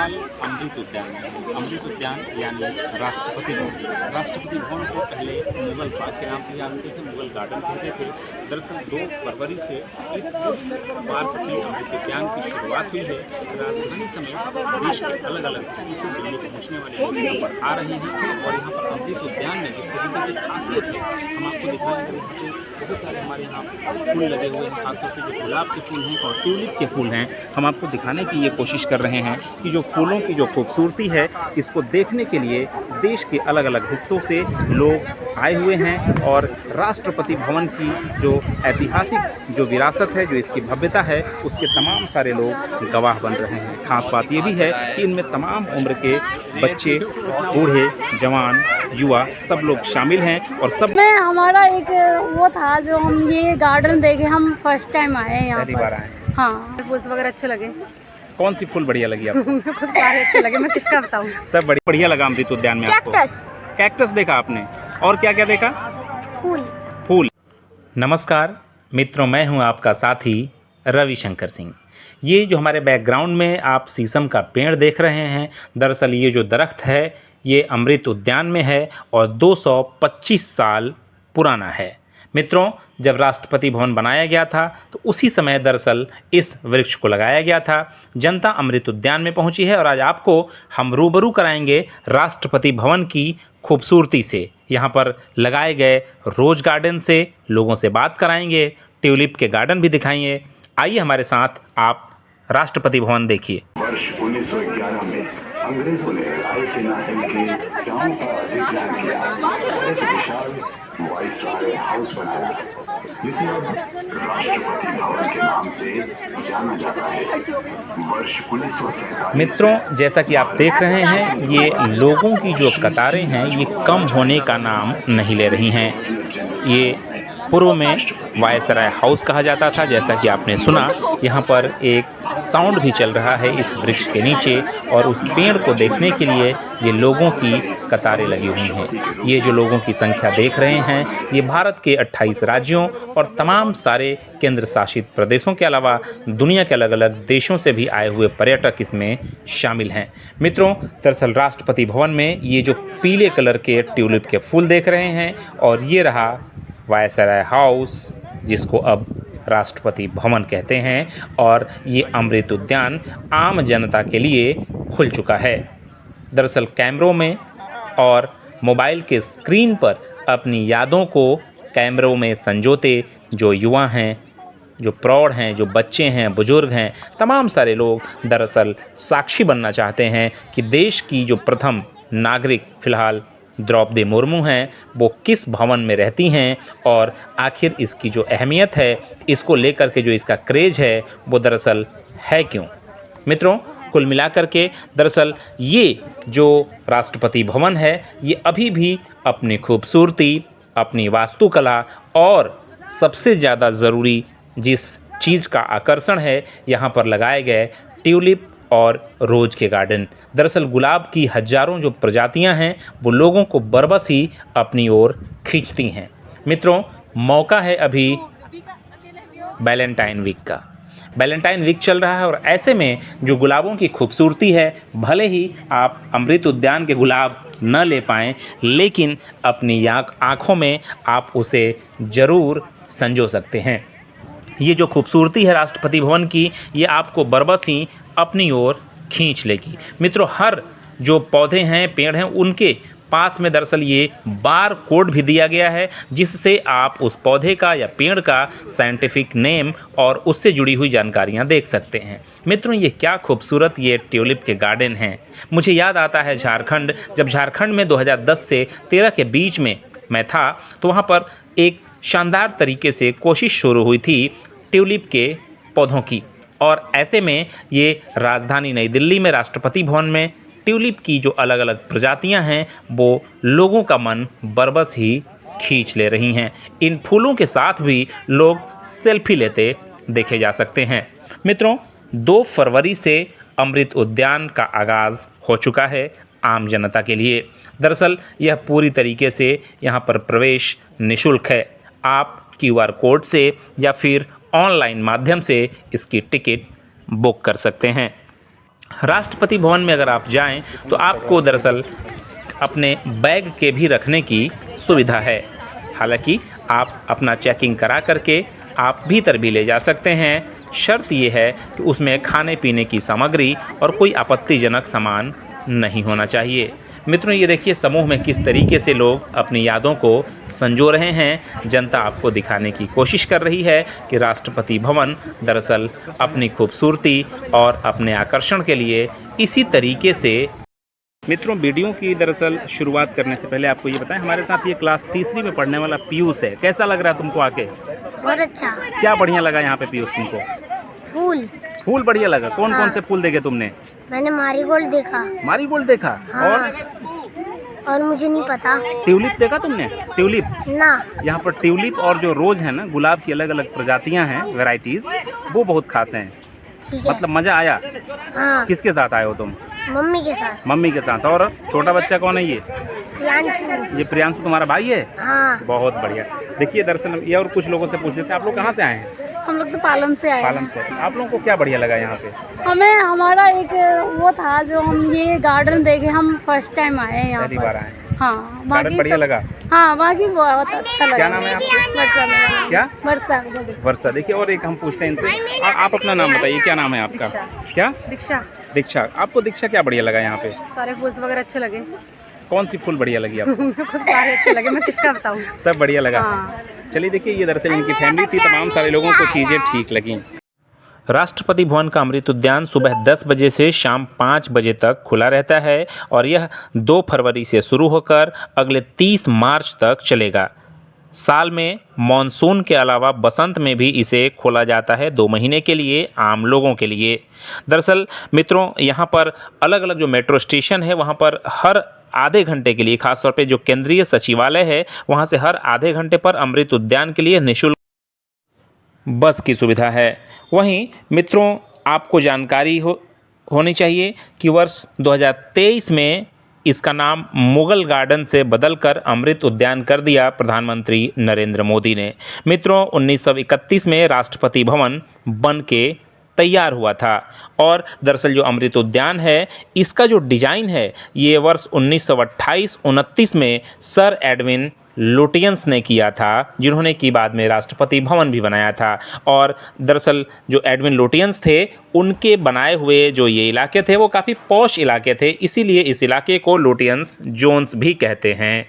फिलहाल अमृत उद्यान में। अमृत उद्यान यानी राष्ट्रपति भवन। राष्ट्रपति भवन को पहले मुगल बाग के नाम से जानते थे, मुगल गार्डन कहते थे। दरअसल 2 फरवरी से इस पार्क की अमृत उद्यान की शुरुआत हुई है। राजधानी समेत देश के अलग अलग हिस्सों से दिल्ली पहुँचने वाले लोग यहाँ पर आ रहे हैं और यहाँ पर अमृत उद्यान में जिस तरीके की खासियत है हम आपको दिखाएंगे। बहुत सारे हमारे यहाँ फूल लगे हुए हैं, खासतौर से जो गुलाब के फूल हैं और ट्यूलिप के फूल हैं। हम आपको दिखाने की ये कोशिश कर रहे हैं कि जो फूलों की जो खूबसूरती है इसको देखने के लिए देश के अलग अलग हिस्सों से लोग आए हुए हैं और राष्ट्रपति भवन की जो ऐतिहासिक जो विरासत है, जो इसकी भव्यता है, उसके तमाम सारे लोग गवाह बन रहे हैं। खास बात ये भी है कि इनमें तमाम उम्र के बच्चे, बूढ़े, जवान, युवा सब लोग शामिल हैं और सब में हमारा एक वो था जो हम ये गार्डन देखे, हम फर्स्ट टाइम आए हैं यहाँ पहली बार आए हैं। हाँ, फूल्स वगैरह अच्छे लगे। कौन सी फूल बढ़िया लगी आपको? मेरे को सारे अच्छे लगे, मैं किसका बताऊँ। सब बढ़िया लगा अमृत उद्यान में आपको? कैक्टस देखा आपने, और क्या क्या देखा? फूल। नमस्कार मित्रों, मैं हूं आपका साथी रविशंकर सिंह। ये जो हमारे बैकग्राउंड में आप शीशम का पेड़ देख रहे हैं, दरअसल ये जो दरख्त है ये अमृत उद्यान में है और 225 साल पुराना है। मित्रों, जब राष्ट्रपति भवन बनाया गया था तो उसी समय दरअसल इस वृक्ष को लगाया गया था। जनता अमृत उद्यान में पहुंची है और आज आपको हम रूबरू कराएंगे राष्ट्रपति भवन की खूबसूरती से। यहाँ पर लगाए गए रोज गार्डन से लोगों से बात कराएंगे, ट्यूलिप के गार्डन भी दिखाएंगे। आइए हमारे साथ आप राष्ट्रपति भवन देखिए। वर्ष 1911 में अंग्रेजों ने रायसीना हिल के गांव का अधिग्रहण किया और एक विशाल वाइसराय हाउस बनाया, जिसे अब राष्ट्रपति भवन के नाम से जाना जाता है। वर्ष 1947 मित्रों, जैसा कि आप देख रहे हैं, ये लोगों की जो कतारें हैं ये कम होने का नाम नहीं ले रही हैं। ये पूर्व में वायसराय हाउस कहा जाता था, जैसा कि आपने सुना। यहाँ पर एक साउंड भी चल रहा है इस वृक्ष के नीचे और उस पेड़ को देखने के लिए ये लोगों की कतारें लगी हुई हैं। ये जो लोगों की संख्या देख रहे हैं ये भारत के 28 राज्यों और तमाम सारे केंद्र शासित प्रदेशों के अलावा दुनिया के अलग अलग देशों से भी आए हुए पर्यटक इसमें शामिल हैं। मित्रों, दरअसल राष्ट्रपति भवन में ये जो पीले कलर के ट्यूलिप के फूल देख रहे हैं और ये रहा वायसराय हाउस, जिसको अब राष्ट्रपति भवन कहते हैं, और ये अमृत उद्यान आम जनता के लिए खुल चुका है। दरअसल कैमरों में और मोबाइल के स्क्रीन पर अपनी यादों को कैमरों में संजोते जो युवा हैं, जो प्रौढ़ हैं, जो बच्चे हैं, बुजुर्ग हैं, तमाम सारे लोग दरअसल साक्षी बनना चाहते हैं कि देश की जो प्रथम नागरिक फिलहाल द्रौपदी मुर्मू हैं वो किस भवन में रहती हैं और आखिर इसकी जो अहमियत है, इसको लेकर के जो इसका क्रेज है वो दरअसल है क्यों। मित्रों, कुल मिलाकर के दरअसल ये जो राष्ट्रपति भवन है ये अभी भी अपनी खूबसूरती, अपनी वास्तुकला और सबसे ज़्यादा ज़रूरी जिस चीज़ का आकर्षण है, यहाँ पर लगाए गए ट्यूलिप और रोज के गार्डन। दरअसल गुलाब की हजारों जो प्रजातियां हैं वो लोगों को बरबस ही अपनी ओर खींचती हैं। मित्रों, मौका है अभी वैलेंटाइन वीक का। वैलेंटाइन वीक चल रहा है और ऐसे में जो गुलाबों की खूबसूरती है, भले ही आप अमृत उद्यान के गुलाब न ले पाएँ, लेकिन अपनी आँखों में आप उसे ज़रूर संजो सकते हैं। ये जो खूबसूरती है राष्ट्रपति भवन की, ये आपको बरबस ही अपनी ओर खींच लेगी। मित्रों, हर जो पौधे हैं, पेड़ हैं, उनके पास में दरअसल ये बार कोड भी दिया गया है, जिससे आप उस पौधे का या पेड़ का साइंटिफिक नेम और उससे जुड़ी हुई जानकारियां देख सकते हैं। मित्रों, ये क्या खूबसूरत ये ट्यूलिप के गार्डन हैं। मुझे याद आता है झारखंड, जब झारखंड में 2010 से 13 के बीच में मैं था तो वहाँ पर एक शानदार तरीके से कोशिश शुरू हुई थी ट्यूलिप के पौधों की, और ऐसे में ये राजधानी नई दिल्ली में राष्ट्रपति भवन में ट्यूलिप की जो अलग अलग प्रजातियां हैं वो लोगों का मन बरबस ही खींच ले रही हैं। इन फूलों के साथ भी लोग सेल्फी लेते देखे जा सकते हैं। मित्रों, 2 फरवरी से अमृत उद्यान का आगाज़ हो चुका है आम जनता के लिए। दरअसल यह पूरी तरीके से यहाँ पर प्रवेश निःशुल्क है। आप QR कोड से या फिर ऑनलाइन माध्यम से इसकी टिकट बुक कर सकते हैं। राष्ट्रपति भवन में अगर आप जाएं तो आपको दरअसल अपने बैग के भी रखने की सुविधा है। हालांकि आप अपना चेकिंग करा करके आप भीतर भी ले जा सकते हैं। शर्त ये है कि उसमें खाने पीने की सामग्री और कोई आपत्तिजनक सामान नहीं होना चाहिए। मित्रों, ये देखिए समूह में किस तरीके से लोग अपनी यादों को संजो रहे हैं। जनता आपको दिखाने की कोशिश कर रही है कि राष्ट्रपति भवन दरअसल अपनी खूबसूरती और अपने आकर्षण के लिए इसी तरीके से। मित्रों, वीडियो की दरअसल शुरुआत करने से पहले आपको ये बताएं, हमारे साथ ये क्लास तीसरी में पढ़ने वाला पीयूष है। कैसा लग रहा है तुमको आके? बहुत अच्छा। क्या बढ़िया लगा यहाँ पे पीयूष तुमको? फूल। फूल बढ़िया लगा। कौन कौन से फूल देखे तुमने? मैंने मारीगोल्ड देखा। मारीगोल्ड देखा। हाँ। और मुझे नहीं पता। ट्यूलिप देखा तुमने? ट्यूलिप ना। यहाँ पर ट्यूलिप और जो रोज है ना, गुलाब की अलग अलग प्रजातियाँ हैं, वैरायटीज, वो बहुत खास हैं। ठीक है। मतलब मजा आया? हाँ। किसके साथ आए हो तुम? मम्मी के साथ। मम्मी के साथ। और छोटा बच्चा कौन है ये? प्रियांशु। ये प्रियांशु तुम्हारा भाई है? हाँ। बहुत बढ़िया। देखिए दरअसल ये और कुछ लोगों से पूछ लेते हैं, आप लोग कहाँ से आए हैं? हम लोग तो पालम से आए। पालम से। आप लोगों को क्या बढ़िया लगा यहाँ पे? हमें हमारा एक वो था जो हम ये गार्डन देखे, हम फर्स्ट टाइम आए हैं यहाँ पहली पर। बार आए हैं। हाँ, गार्डन बढ़िया लगा? हाँ, बाकी बहुत अच्छा लगा। क्या नाम है आपका? वर्षा मेरा। क्या? वर्षा। वर्षा। देखिए और एक हम पूछते हैं इनसे, आप अपना नाम बताइए, क्या नाम है आपका? क्या? दीक्षा। दीक्षा। आपको दीक्षा क्या बढ़िया लगा यहाँ पे? सारे फूल्स वगैरह अच्छे लगे। कौन सी फूल बढ़िया लगी आपको? खुद सारे अच्छे लगे, मैं किसका बताऊँ। सब बढ़िया लगा। हाँ। चलिए देखिए, ये दरअसल इनकी फैमिली थी, तमाम सारे लोगों को चीज़ें ठीक लगी। राष्ट्रपति भवन का अमृत उद्यान सुबह 10 बजे से शाम 5 बजे तक खुला रहता है और यह 2 फरवरी से शुरू होकर अगले 30 मार्च तक चलेगा। साल में मॉनसून के अलावा बसंत में भी इसे खोला जाता है 2 महीने के लिए आम लोगों के लिए। दरअसल मित्रों, यहाँ पर अलग अलग जो मेट्रो स्टेशन है वहाँ पर हर आधे घंटे के लिए, खासतौर पे जो केंद्रीय सचिवालय है वहाँ से हर आधे घंटे पर अमृत उद्यान के लिए निःशुल्क बस की सुविधा है। वहीं मित्रों, आपको जानकारी होनी चाहिए कि वर्ष 2023 में इसका नाम मुगल गार्डन से बदलकर अमृत उद्यान कर दिया प्रधानमंत्री नरेंद्र मोदी ने। मित्रों, 1931 में राष्ट्रपति भवन बन के तैयार हुआ था और दरअसल जो अमृत उद्यान है इसका जो डिज़ाइन है ये वर्ष 1928-29 में सर एडविन लुटियंस ने किया था, जिन्होंने कि बाद में राष्ट्रपति भवन भी बनाया था। और दरअसल जो एडविन लुटियंस थे उनके बनाए हुए जो ये इलाके थे वो काफ़ी पॉश इलाके थे, इसीलिए इस इलाके को लुटियंस जोन्स भी कहते हैं।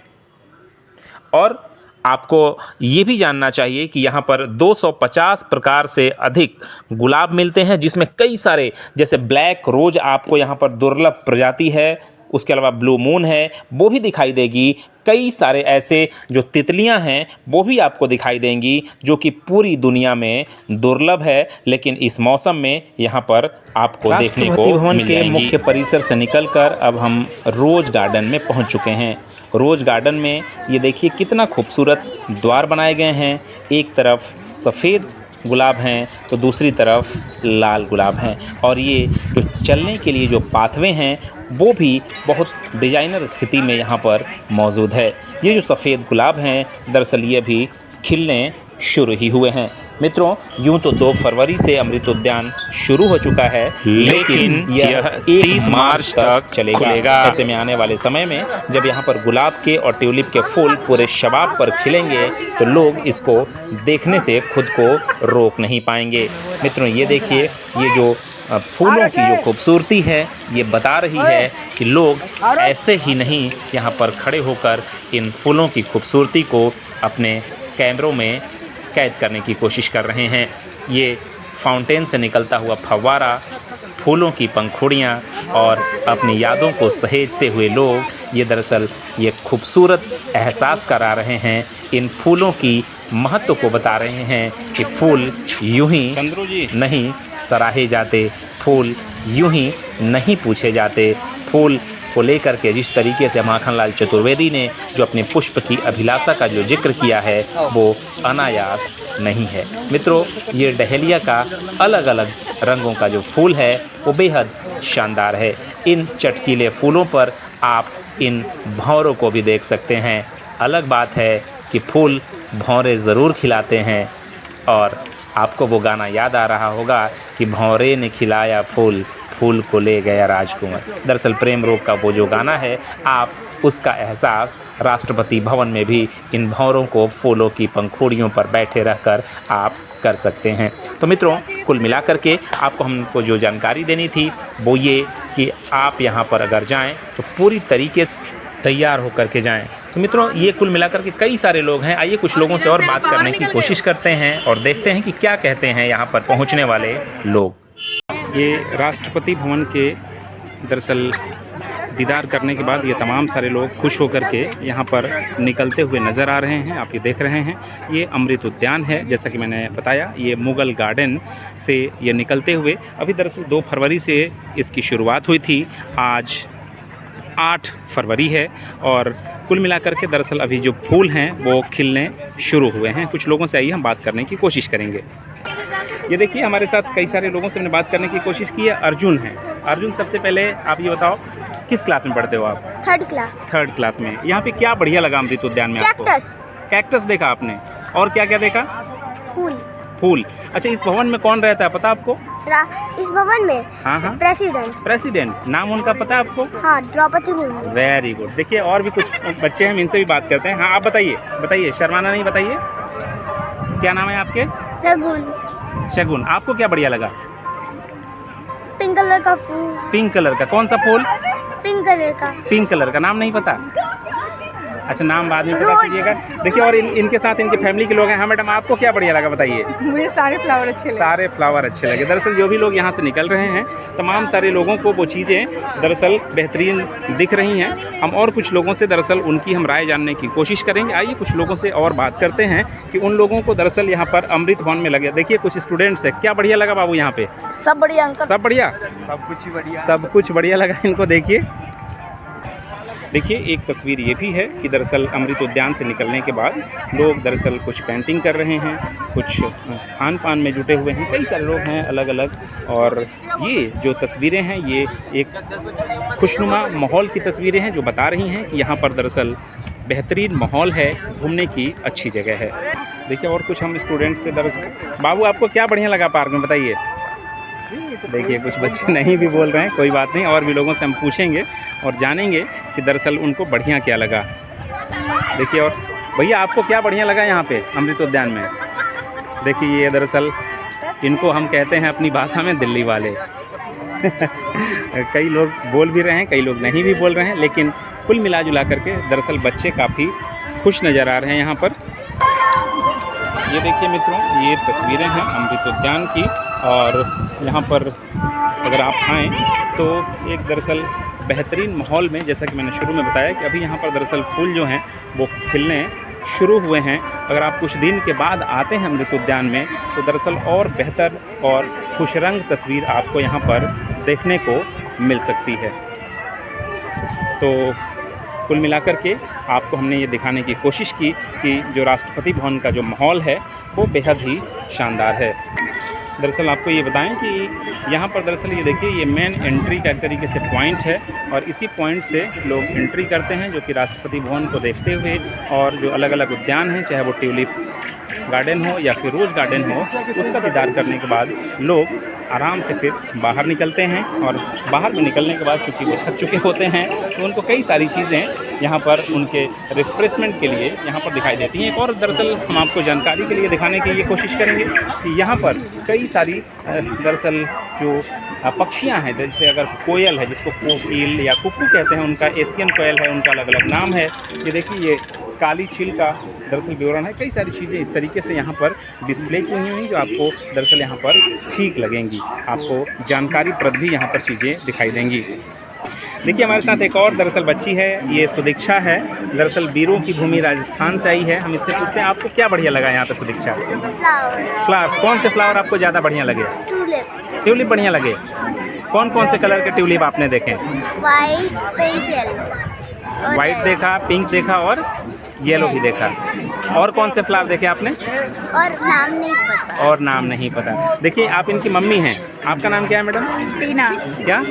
और आपको ये भी जानना चाहिए कि यहाँ पर 250 प्रकार से अधिक गुलाब मिलते हैं, जिसमें कई सारे, जैसे ब्लैक रोज आपको यहाँ पर दुर्लभ प्रजाति है, उसके अलावा ब्लू मून है वो भी दिखाई देगी। कई सारे ऐसे जो तितलियां हैं वो भी आपको दिखाई देंगी जो कि पूरी दुनिया में दुर्लभ है, लेकिन इस मौसम में यहाँ पर आपको देखने को भवन के मुख्य परिसर से निकलकर अब हम रोज गार्डन में पहुँच चुके हैं। रोज गार्डन में ये देखिए कितना खूबसूरत द्वार बनाए गए हैं। एक तरफ सफ़ेद गुलाब हैं तो दूसरी तरफ लाल गुलाब हैं, और ये जो चलने के लिए जो पाथवे हैं वो भी बहुत डिजाइनर स्थिति में यहाँ पर मौजूद है। ये जो सफ़ेद गुलाब हैं दरअसल ये भी खिलने शुरू ही हुए हैं। मित्रों, यूं तो 2 फरवरी से अमृत उद्यान शुरू हो चुका है, लेकिन यह 30 मार्च तक चलेगा। ऐसे में आने वाले समय में जब यहाँ पर गुलाब के और ट्यूलिप के फूल पूरे शबाब पर खिलेंगे तो लोग इसको देखने से खुद को रोक नहीं पाएंगे। मित्रों, ये देखिए, ये जो फूलों की जो खूबसूरती है ये बता रही है कि लोग ऐसे ही नहीं यहाँ पर खड़े होकर इन फूलों की खूबसूरती को अपने कैमरों में कैद करने की कोशिश कर रहे हैं। ये फाउंटेन से निकलता हुआ फव्वारा, फूलों की पंखुड़ियाँ और अपनी यादों को सहेजते हुए लोग ये दरअसल ये खूबसूरत एहसास करा रहे हैं। इन फूलों की महत्व को बता रहे हैं कि फूल यूं ही नहीं सराहे जाते, फूल यूं ही नहीं पूछे जाते। फूल को लेकर के जिस तरीके से माखनलाल चतुर्वेदी ने जो अपने पुष्प की अभिलाषा का जो जिक्र किया है वो अनायास नहीं है। मित्रों, ये डहेलिया का अलग अलग रंगों का जो फूल है वो बेहद शानदार है। इन चटकीले फूलों पर आप इन भंवरों को भी देख सकते हैं। अलग बात है कि फूल भंवरे ज़रूर खिलाते हैं, और आपको वो गाना याद आ रहा होगा कि भंवरे ने खिलाया फूल, फूल को ले गया राजकुमार। दरअसल प्रेम रोग का वो जो गाना है, आप उसका एहसास राष्ट्रपति भवन में भी इन भंवरों को फूलों की पंखुड़ियों पर बैठे रहकर आप कर सकते हैं। तो मित्रों, कुल मिलाकर के आपको हमको जो जानकारी देनी थी वो ये कि आप यहाँ पर अगर जाएं तो पूरी तरीके से तैयार होकर के जाएं। तो मित्रों, ये कुल मिलाकर के कई सारे लोग हैं। आइए कुछ लोगों से और बात करने की कोशिश करते हैं और देखते हैं कि क्या कहते हैं यहाँ पर पहुँचने वाले लोग। ये राष्ट्रपति भवन के दरअसल दीदार करने के बाद ये तमाम सारे लोग खुश होकर के यहाँ पर निकलते हुए नज़र आ रहे हैं। आप ये देख रहे हैं, ये अमृत उद्यान है। जैसा कि मैंने बताया, ये मुगल गार्डन से ये निकलते हुए अभी दरअसल 2 फरवरी से इसकी शुरुआत हुई थी। आज 8 फरवरी है और कुल मिलाकर के दरअसल अभी जो फूल हैं वो खिलने शुरू हुए हैं। कुछ लोगों से आइए हम बात करने की कोशिश करेंगे। ये देखिए, हमारे साथ कई सारे लोगों से हमने बात करने की कोशिश की है। अर्जुन है। अर्जुन, सबसे पहले आप ये बताओ, किस क्लास में पढ़ते हो आप? 3rd class. 3rd क्लास में। यहाँ पे क्या बढ़िया लगा अमृत उद्यान में आपको? कैक्टस। कैक्टस देखा आपने, और क्या क्या देखा? फूल। फूल। अच्छा, इस भवन में कौन रहता है पता आपको? इस भवन में हाँ हाँ, प्रेसिडेंट। नाम उनका पता है आपको? हाँ, द्रौपदी मुर्मू। Very good. देखिए, और भी कुछ बच्चे हैं, हम इनसे भी बात करते हैं। हाँ, आप बताइए, शर्माना नहीं, बताइए क्या नाम है आपके? शगुन। आपको क्या बढ़िया लगा? पिंक कलर का फूल। पिंक कलर का? कौन सा फूल? पिंक कलर का। नाम नहीं पता? अच्छा, नाम बाद में पता कीजिएगा। देखिए, और इनके साथ इनके फैमिली के लोग हैं। हाँ मैडम, आपको क्या बढ़िया लगा, बताइए। मुझे सारे फ्लावर अच्छे लगे। सारे फ्लावर अच्छे लगे। दरअसल जो भी लोग यहाँ से निकल रहे हैं, तमाम सारे लोगों को वो चीज़ें दरअसल बेहतरीन दिख रही हैं। हम और कुछ लोगों से दरअसल उनकी हम राय जानने की कोशिश करेंगे। आइए कुछ लोगों से और बात करते हैं कि उन लोगों को दरअसल यहाँ पर अमृत भवन में लगे। देखिए, कुछ स्टूडेंट्स है। क्या बढ़िया लगा बाबू यहाँ पे? सब बढ़िया अंकल। सब बढ़िया, सब कुछ बढ़िया लगा इनको। देखिए, एक तस्वीर ये भी है कि दरअसल अमृत उद्यान से निकलने के बाद लोग दरअसल कुछ पेंटिंग कर रहे हैं, कुछ खान पान में जुटे हुए हैं। कई सारे लोग हैं अलग अलग। और ये जो तस्वीरें हैं, ये एक खुशनुमा माहौल की तस्वीरें हैं जो बता रही हैं कि यहाँ पर दरअसल बेहतरीन माहौल है, घूमने की अच्छी जगह है। देखिए, और कुछ हम स्टूडेंट से दरअसल, बाबू आपको क्या बढ़िया लगा पार्क में, बताइए। देखिए, कुछ बच्चे नहीं भी बोल रहे हैं, कोई बात नहीं, और भी लोगों से हम पूछेंगे और जानेंगे कि दरअसल उनको बढ़िया क्या लगा। देखिए, और भैया आपको क्या बढ़िया लगा यहाँ पे अमृत उद्यान में? देखिए, ये दरअसल इनको हम कहते हैं अपनी भाषा में दिल्ली वाले। कई लोग बोल भी रहे हैं, कई लोग नहीं भी बोल रहे हैं, लेकिन कुल मिला जुला करके दरअसल बच्चे काफ़ी खुश नज़र आ रहे हैं यहाँ पर। ये देखिए मित्रों, ये तस्वीरें हैं अमृत उद्यान की। और यहाँ पर अगर आप आएँ तो एक दरअसल बेहतरीन माहौल में, जैसा कि मैंने शुरू में बताया कि अभी यहाँ पर दरअसल फूल जो हैं वो खिलने शुरू हुए हैं। अगर आप कुछ दिन के बाद आते हैं अमृत उद्यान में तो दरअसल और बेहतर और खुशरंग तस्वीर आपको यहाँ पर देखने को मिल सकती है। तो कुल मिलाकर के आपको हमने ये दिखाने की कोशिश की कि जो राष्ट्रपति भवन का जो माहौल है वो बेहद ही शानदार है। दरअसल आपको ये बताएं कि यहाँ पर दरअसल ये देखिए, ये मेन एंट्री का एक तरीके से पॉइंट है और इसी पॉइंट से लोग एंट्री करते हैं जो कि राष्ट्रपति भवन को देखते हुए। और जो अलग अलग उद्यान हैं, चाहे वो ट्यूलिप गार्डन हो या फिर रोज़ गार्डन हो, उसका दीदार करने के बाद लोग आराम से फिर बाहर निकलते हैं। और बाहर में निकलने के बाद चूँकि वो थक चुके होते हैं तो उनको कई सारी चीज़ें यहाँ पर उनके रिफ़्रेशमेंट के लिए यहाँ पर दिखाई देती हैं। और दरअसल हम आपको जानकारी के लिए दिखाने की ये कोशिश करेंगे कि यहाँ पर कई सारी दरअसल जो पक्षियाँ हैं, जैसे अगर कोयल है जिसको कोकिल या कुक्कू कहते हैं, उनका एशियन कोयल है, उनका अलग अलग नाम है। ये देखिए, ये काली चील का दरअसल विवरण है। कई सारी चीज़ें इस तरीके से यहाँ पर डिस्प्ले की हुई हैं जो आपको दरअसल यहाँ पर ठीक लगेंगी, आपको जानकारीप्रद भी यहाँ पर चीज़ें दिखाई देंगी। देखिए, हमारे साथ एक और दरअसल बच्ची है, ये सुदीक्षा है। दरअसल वीरों की भूमि राजस्थान से आई है। हम इससे पूछते हैं आपको क्या बढ़िया लगा यहाँ पे सुदीक्षा? फ्लावर्स। कौन से फ्लावर आपको ज़्यादा बढ़िया लगे? ट्यूलिप बढ़िया लगे। कौन कौन से कलर के ट्यूलिप आपने देखे? White, pink, yellow. वाइट देखा, पिंक देखा और येलो भी देखा। और कौन से फ्लावर देखे आपने? और नाम नहीं पता। देखिए, आप इनकी मम्मी हैं। आपका नाम क्या है मैडम? टीना। क्या?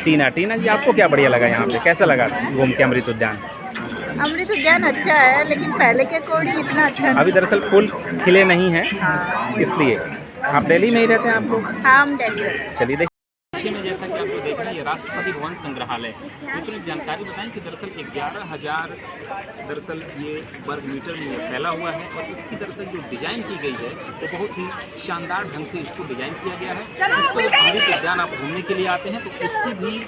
टीना। टीना जी, आपको क्या बढ़िया लगा यहाँ पे? कैसा लगा घूम के अमृत उद्यान? अमृत उद्यान अच्छा है, लेकिन पहले के अकॉर्डिंग इतना अच्छा नहीं। अभी दरअसल फूल खिले नहीं हैं, हाँ। इसलिए। आप दिल्ली में ही रहते हैं आपको? हाँ, हम दिल्ली। चलिए, देखिए पीछे में जैसा कि आप लोग देख रहे हैं ये राष्ट्रपति भवन संग्रहालय। मित्रों एक जानकारी बताएं कि दरअसल 11,000 दरअसल ये वर्ग मीटर में ये फैला हुआ है और इसकी दरअसल जो डिज़ाइन की गई है वो बहुत ही शानदार ढंग से इसको डिज़ाइन किया गया है। इस पर अमृत उद्यान आप घूमने के लिए आते हैं तो इसकी भी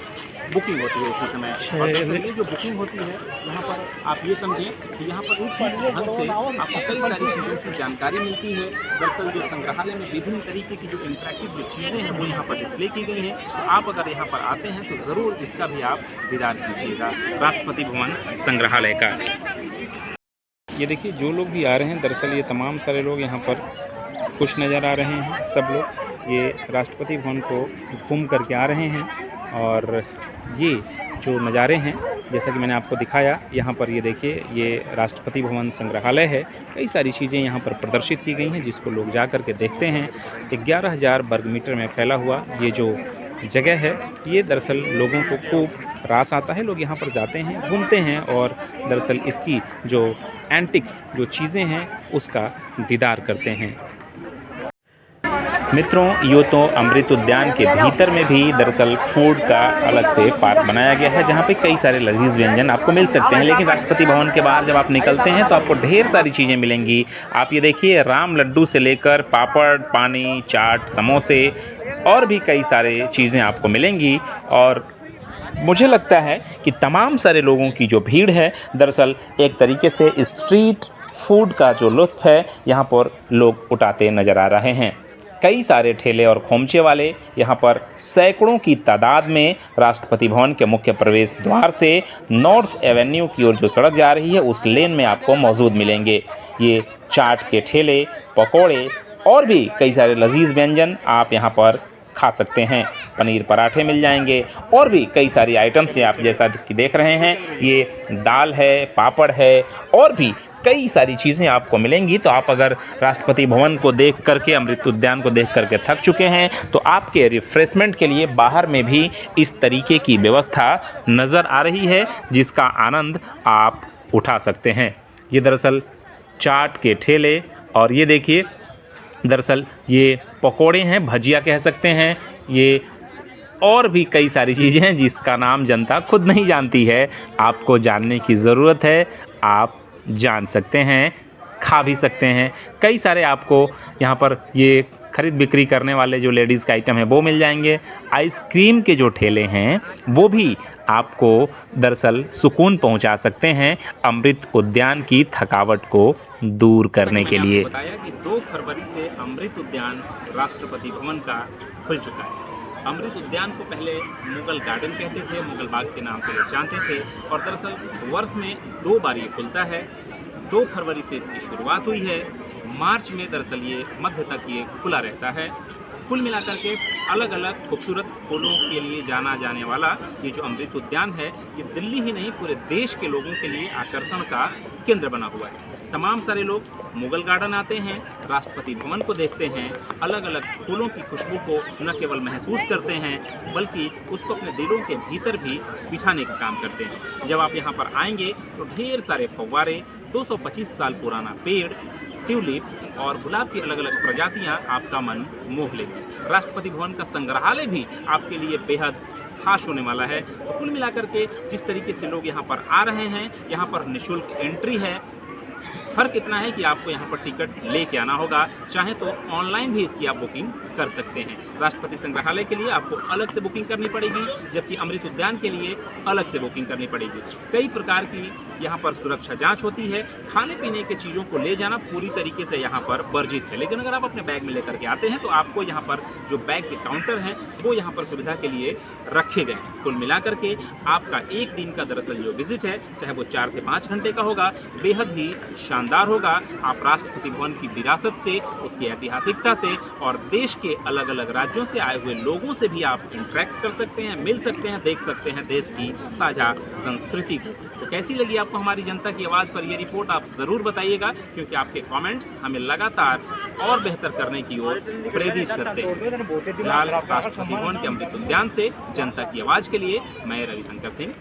बुकिंग होती है उसी समय, और दरअसल ये जो बुकिंग होती है यहाँ पर आप ये समझें कि यहाँ पर उसी ढंग से आपको कई सारी चीज़ों की जानकारी मिलती है। दरअसल जो संग्रहालय में विभिन्न तरीके की जो इंटरेक्टिव जो चीज़ें हैं वो यहाँ पर डिस्प्ले की गई हैं, तो आप अगर यहाँ पर आते हैं तो ज़रूर इसका भी आप दीदार कीजिएगा राष्ट्रपति भवन संग्रहालय का। ये देखिए जो लोग भी आ रहे हैं दरअसल ये तमाम सारे लोग यहाँ पर खुश नज़र आ रहे हैं। सब लोग ये राष्ट्रपति भवन को घूम करके आ रहे हैं और ये जो नज़ारे हैं जैसा कि मैंने आपको दिखाया, यहाँ पर ये देखिए ये राष्ट्रपति भवन संग्रहालय है। कई सारी चीज़ें यहाँ पर प्रदर्शित की गई हैं जिसको लोग जा कर के देखते हैं। 11,000 वर्ग मीटर में फैला हुआ ये जो जगह है ये दरअसल लोगों को खूब रास आता है। लोग यहाँ पर जाते हैं, घूमते हैं और दरअसल इसकी जो एंटिक्स जो चीज़ें हैं उसका दीदार करते हैं। मित्रों यूँ तो अमृत उद्यान के भीतर में भी दरअसल फूड का अलग से पार्क बनाया गया है जहाँ पे कई सारे लजीज व्यंजन आपको मिल सकते हैं, लेकिन राष्ट्रपति भवन के बाहर जब आप निकलते हैं तो आपको ढेर सारी चीज़ें मिलेंगी। आप ये देखिए राम लड्डू से लेकर पापड़, पानी, चाट, समोसे और भी कई सारे चीज़ें आपको मिलेंगी। और मुझे लगता है कि तमाम सारे लोगों की जो भीड़ है दरअसल एक तरीके से स्ट्रीट फूड का जो लुत्फ़ है यहाँ पर लोग उठाते नज़र आ रहे हैं। कई सारे ठेले और खोमचे वाले यहाँ पर सैकड़ों की तादाद में राष्ट्रपति भवन के मुख्य प्रवेश द्वार से नॉर्थ एवेन्यू की ओर जो सड़क जा रही है उस लेन में आपको मौजूद मिलेंगे। ये चाट के ठेले, पकोड़े और भी कई सारे लजीज व्यंजन आप यहाँ पर खा सकते हैं। पनीर पराठे मिल जाएंगे और भी कई सारी आइटम्स हैं। आप जैसा कि देख रहे हैं ये दाल है, पापड़ है और भी कई सारी चीज़ें आपको मिलेंगी। तो आप अगर राष्ट्रपति भवन को देख करके, अमृत उद्यान को देख करके थक चुके हैं तो आपके रिफ्रेशमेंट के लिए बाहर में भी इस तरीके की व्यवस्था नज़र आ रही है जिसका आनंद आप उठा सकते हैं। ये दरअसल चाट के ठेले और ये देखिए दरअसल ये पकोड़े हैं, भजिया कह सकते हैं, ये और भी कई सारी चीज़ें हैं जिसका नाम जनता खुद नहीं जानती है। आपको जानने की ज़रूरत है, आप जान सकते हैं, खा भी सकते हैं। कई सारे आपको यहाँ पर ये खरीद बिक्री करने वाले जो लेडीज़ का आइटम है वो मिल जाएंगे। आइसक्रीम के जो ठेले हैं वो भी आपको दरअसल सुकून पहुँचा सकते हैं अमृत उद्यान की थकावट को दूर करने के लिए। बताया कि 2 फरवरी से अमृत उद्यान राष्ट्रपति भवन का खुल चुका है। अमृत उद्यान को पहले मुगल गार्डन कहते थे, मुगल बाग के नाम से लोग जानते थे और दरअसल वर्ष में 2 बार ये खुलता है। 2 फरवरी से इसकी शुरुआत हुई है, मार्च में दरअसल ये मध्य तक ये खुला रहता है। कुल मिलाकर के अलग अलग खूबसूरत फूलों के लिए जाना जाने वाला ये जो अमृत उद्यान है ये दिल्ली ही नहीं पूरे देश के लोगों के लिए आकर्षण का केंद्र बना हुआ है। तमाम सारे लोग मुगल गार्डन आते हैं, राष्ट्रपति भवन को देखते हैं, अलग अलग फूलों की खुशबू को न केवल महसूस करते हैं बल्कि उसको अपने दिलों के भीतर भी बिठाने का काम करते हैं। जब आप यहाँ पर आएंगे तो ढेर सारे फव्वारे, 225 साल पुराना पेड़, ट्यूलिप और गुलाब की अलग अलग प्रजातियाँ आपका मन मोह लेंगी। राष्ट्रपति भवन का संग्रहालय भी आपके लिए बेहद खास होने वाला है। तो कुल मिलाकर के जिस तरीके से लोग यहाँ पर आ रहे हैं, यहाँ पर निःशुल्क एंट्री है। फ़र्क इतना है कि आपको यहाँ पर टिकट लेके आना होगा, चाहे तो ऑनलाइन भी इसकी आप बुकिंग कर सकते हैं। राष्ट्रपति संग्रहालय के लिए आपको अलग से बुकिंग करनी पड़ेगी, जबकि अमृत उद्यान के लिए अलग से बुकिंग करनी पड़ेगी। कई प्रकार की यहाँ पर सुरक्षा जांच होती है। खाने पीने के चीज़ों को ले जाना पूरी तरीके से यहाँ पर वर्जित है, लेकिन अगर आप अपने बैग में लेकर के आते हैं तो आपको यहाँ पर जो बैग के काउंटर हैं वो यहाँ पर सुविधा के लिए रखे गए हैं। कुल मिलाकर के आपका एक दिन का दरअसल जो विजिट है, चाहे वो 4 से 5 घंटे का होगा, बेहद ही शानदार होगा। आप राष्ट्रपति भवन की विरासत से, उसकी ऐतिहासिकता से और देश के अलग अलग राज्यों से आए हुए लोगों से भी आप इंटरेक्ट कर सकते हैं, मिल सकते हैं, देख सकते हैं देश की साझा संस्कृति को। तो कैसी लगी आपको हमारी जनता की आवाज़ पर ये रिपोर्ट, आप ज़रूर बताइएगा, क्योंकि आपके कमेंट्स हमें लगातार और बेहतर करने की ओर प्रेरित करते हैं। फिलहाल राष्ट्रपति भवन के अमृत उद्यान से जनता की आवाज़ के लिए मैं रविशंकर सिंह।